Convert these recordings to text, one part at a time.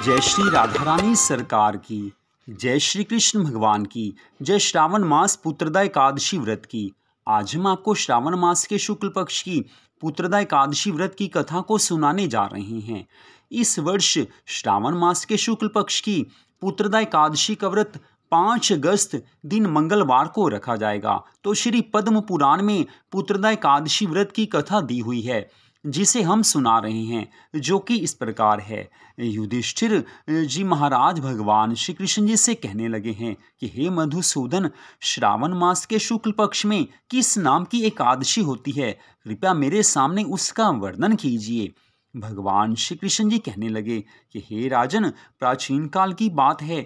जय श्री राधा रानी सरकार की, जय श्री कृष्ण भगवान की, जय श्रावण मास पुत्रदा एकादशी व्रत की। आज हम आपको श्रावण मास के शुक्ल पक्ष की पुत्रदा एकादशी व्रत की कथा को सुनाने जा रहे हैं। इस वर्ष श्रावण मास के शुक्ल पक्ष की पुत्रदा एकादशी का व्रत 5 अगस्त दिन मंगलवार को रखा जाएगा। तो श्री पद्म पुराण में पुत्रदा एकादशी व्रत की कथा दी हुई है, जिसे हम सुना रहे हैं, जो कि इस प्रकार है। युधिष्ठिर जी महाराज भगवान श्री कृष्ण जी से कहने लगे हैं कि हे मधुसूदन, श्रावण मास के शुक्ल पक्ष में किस नाम की एकादशी होती है, कृपया मेरे सामने उसका वर्णन कीजिए। भगवान श्री कृष्ण जी कहने लगे कि हे राजन, प्राचीन काल की बात है,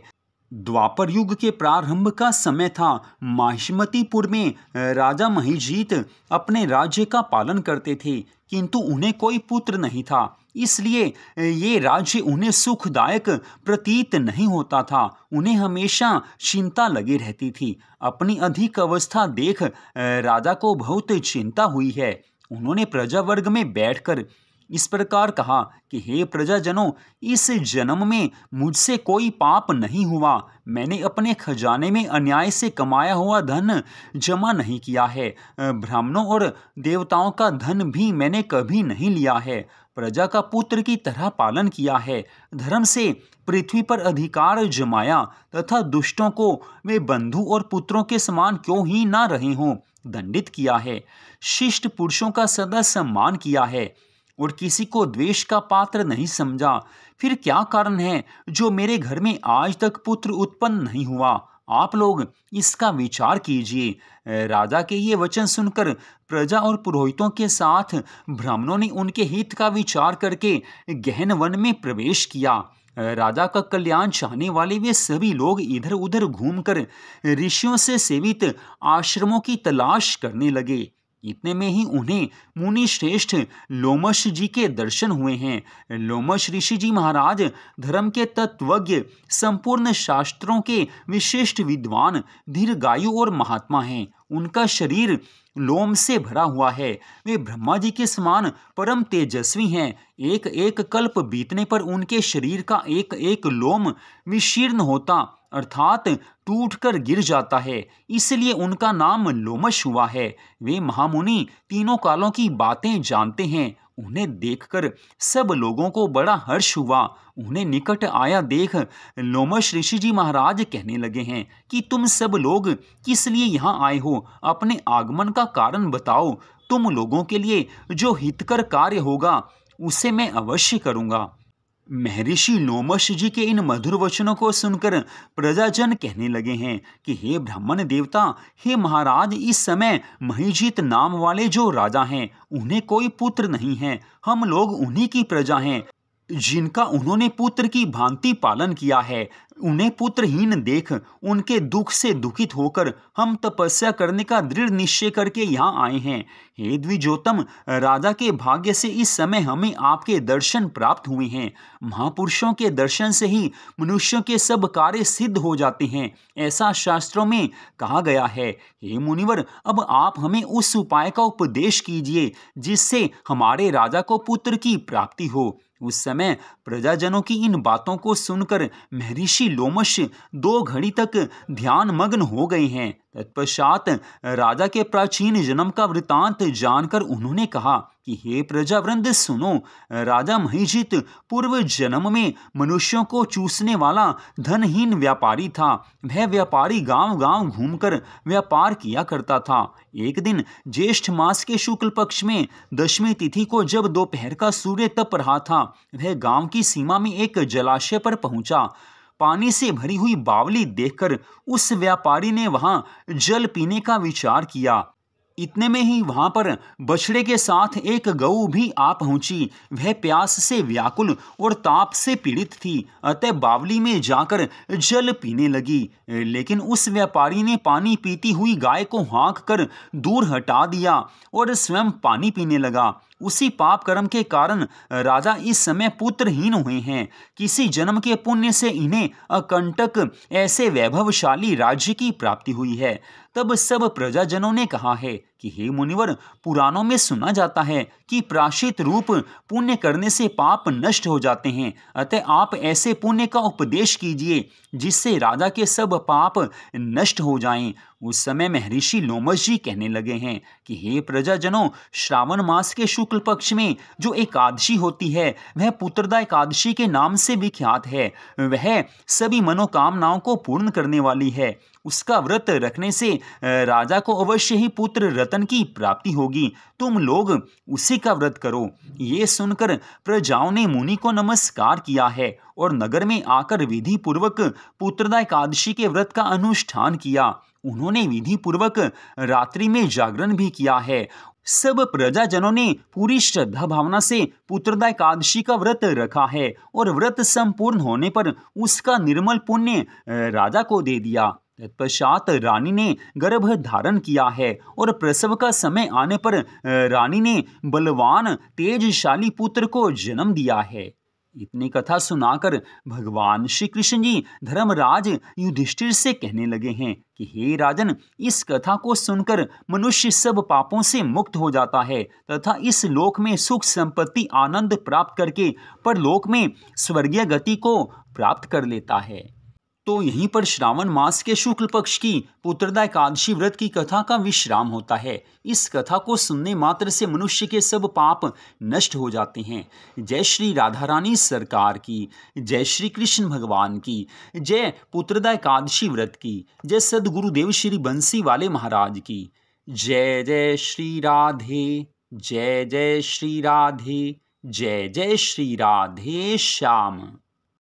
द्वापर युग के प्रारंभ का समय था। माहिष्मतीपुर में राजा महिजीत अपने राज्य का पालन करते थे, किंतु उन्हें कोई पुत्र नहीं था, इसलिए ये राज्य उन्हें सुखदायक प्रतीत नहीं होता था। उन्हें हमेशा चिंता लगी रहती थी। अपनी अधिक अवस्था देख राजा को बहुत चिंता हुई है। उन्होंने प्रजा वर्ग में बैठकर इस प्रकार कहा कि हे प्रजाजनों, इस जन्म में मुझसे कोई पाप नहीं हुआ। मैंने अपने खजाने में अन्याय से कमाया हुआ धन जमा नहीं किया है। ब्राह्मणों और देवताओं का धन भी मैंने कभी नहीं लिया है। प्रजा का पुत्र की तरह पालन किया है। धर्म से पृथ्वी पर अधिकार जमाया तथा दुष्टों को वे बंधु और पुत्रों के समान क्यों ही ना रहे हों, दंडित किया है। शिष्ट पुरुषों का सदा सम्मान किया है और किसी को द्वेष का पात्र नहीं समझा। फिर क्या कारण है जो मेरे घर में आज तक पुत्र उत्पन्न नहीं हुआ? आप लोग इसका विचार कीजिए। राजा के ये वचन सुनकर प्रजा और पुरोहितों के साथ ब्राह्मणों ने उनके हित का विचार करके गहन वन में प्रवेश किया। राजा का कल्याण चाहने वाले वे सभी लोग इधर उधर घूमकर ऋषियों से सेवित आश्रमों की तलाश करने लगे। इतने में ही उन्हें मुनि श्रेष्ठ लोमश जी के दर्शन हुए हैं। लोमश ऋषि जी महाराज धर्म के तत्वज्ञ, संपूर्ण शास्त्रों के विशिष्ट विद्वान, दीर्घायु और महात्मा हैं। उनका शरीर लोम से भरा हुआ है। वे ब्रह्मा जी के समान परम तेजस्वी हैं। एक एक कल्प बीतने पर उनके शरीर का एक एक लोम विशीर्ण होता अर्थात टूटकर गिर जाता है, इसलिए उनका नाम लोमश हुआ है। वे महामुनि तीनों कालों की बातें जानते हैं। उन्हें देखकर सब लोगों को बड़ा हर्ष हुआ। उन्हें निकट आया देख लोमश ऋषि जी महाराज कहने लगे हैं कि तुम सब लोग किस लिए यहाँ आए हो? अपने आगमन का कारण बताओ। तुम लोगों के लिए जो हितकर कार्य होगा उसे मैं अवश्य करूँगा। महर्षि लोमश जी के इन मधुर वचनों को सुनकर प्रजाजन कहने लगे हैं कि हे ब्राह्मण देवता, हे महाराज, इस समय महिजीत नाम वाले जो राजा हैं उन्हें कोई पुत्र नहीं है। हम लोग उन्हीं की प्रजा हैं, जिनका उन्होंने पुत्र की भांति पालन किया है। उन्हें पुत्रहीन देख उनके दुख से दुखित होकर हम तपस्या करने का दृढ़ निश्चय करके यहाँ आए हैं। हे द्विजोतम, राजा के भाग्य से इस समय हमें आपके दर्शन प्राप्त हुए हैं। महापुरुषों के दर्शन से ही मनुष्यों के सब कार्य सिद्ध हो जाते हैं, ऐसा शास्त्रों में कहा गया है। हे मुनिवर, अब आप हमें उस उपाय का उपदेश कीजिए जिससे हमारे राजा को पुत्र की प्राप्ति हो। उस समय प्रजाजनों की इन बातों को सुनकर महर्षि लोमश 2 घड़ी तक ध्यान मग्न हो गए हैं। तत्पश्चात राजा के प्राचीन जन्म का वृतांत जानकर उन्होंने कहा कि हे प्रजावृंद सुनो, राजा महिजीत पूर्व जन्म में मनुष्यों को चूसने वाला धनहीन व्यापारी था। वह व्यापारी गांव गांव घूमकर व्यापार किया करता था। एक दिन ज्येष्ठ मास के शुक्ल पक्ष में 10वीं तिथि को जब दोपहर का सूर्य तप रहा था, वह गांव की सीमा में एक जलाशय पर पहुंचा। पानी से भरी हुई बावली देखकर उस व्यापारी ने वहां जल पीने का विचार किया। इतने में ही वहां पर बछड़े के साथ एक गऊ भी आ पहुंची। वह प्यास से व्याकुल और ताप से पीड़ित थी, अतः बावली में जाकर जल पीने लगी। लेकिन उस व्यापारी ने पानी पीती हुई गाय को हाँक कर दूर हटा दिया और स्वयं पानी पीने लगा। उसी पाप कर्म के कारण राजा इस समय पुत्रहीन हुए हैं। किसी जन्म के पुण्य से इन्हें अकंटक ऐसे वैभवशाली राज्य की प्राप्ति हुई है। तब सब प्रजाजनों ने कहा है कि हे मुनिवर, पुराणों में सुना जाता है कि प्रायश्चित रूप पुण्य करने से पाप नष्ट हो जाते हैं। अतः आप ऐसे पुण्य का उपदेश कीजिए जिससे राजा के सब पाप नष्ट हो जाएं। उस समय महर्षि लोमश जी कहने लगे हैं कि हे प्रजाजनों, श्रावण मास के शुक्ल पक्ष में जो एकादशी होती है वह पुत्रदा एकादशी के नाम से विख्यात है। वह सभी मनोकामनाओं को पूर्ण करने वाली है। उसका व्रत रखने से राजा को अवश्य ही पुत्र रतन की प्राप्ति होगी। तुम लोग उसी का व्रत करो। ये सुनकर प्रजाओं ने मुनि को नमस्कार किया है और नगर में आकर विधि पूर्वक पुत्रदा एकादशी के व्रत का अनुष्ठान किया। उन्होंने विधि पूर्वक रात्रि में जागरण भी किया है। सब प्रजाजनों ने पूरी श्रद्धा भावना से पुत्रदा एकादशी का व्रत रखा है और व्रत संपूर्ण होने पर उसका निर्मल पुण्य राजा को दे दिया। तत्पश्चात रानी ने गर्भ धारण किया है और प्रसव का समय आने पर रानी ने बलवान तेजशाली पुत्र को जन्म दिया है। इतनी कथा सुनाकर भगवान श्री कृष्ण जी धर्मराज युधिष्ठिर से कहने लगे हैं कि हे राजन, इस कथा को सुनकर मनुष्य सब पापों से मुक्त हो जाता है तथा इस लोक में सुख संपत्ति आनंद प्राप्त करके परलोक में स्वर्गीय गति को प्राप्त कर लेता है। तो यहीं पर श्रावण मास के शुक्ल पक्ष की पुत्रदा एकादशी व्रत की कथा का विश्राम होता है। इस कथा को सुनने मात्र से मनुष्य के सब पाप नष्ट हो जाते हैं। जय श्री राधा रानी सरकार की, जय श्री कृष्ण भगवान की, जय पुत्रदा एकादशी व्रत की, जय सदगुरुदेव श्री बंसी वाले महाराज की। जय जय श्री राधे, जय जय श्री राधे, जय जय श्री राधे श्याम।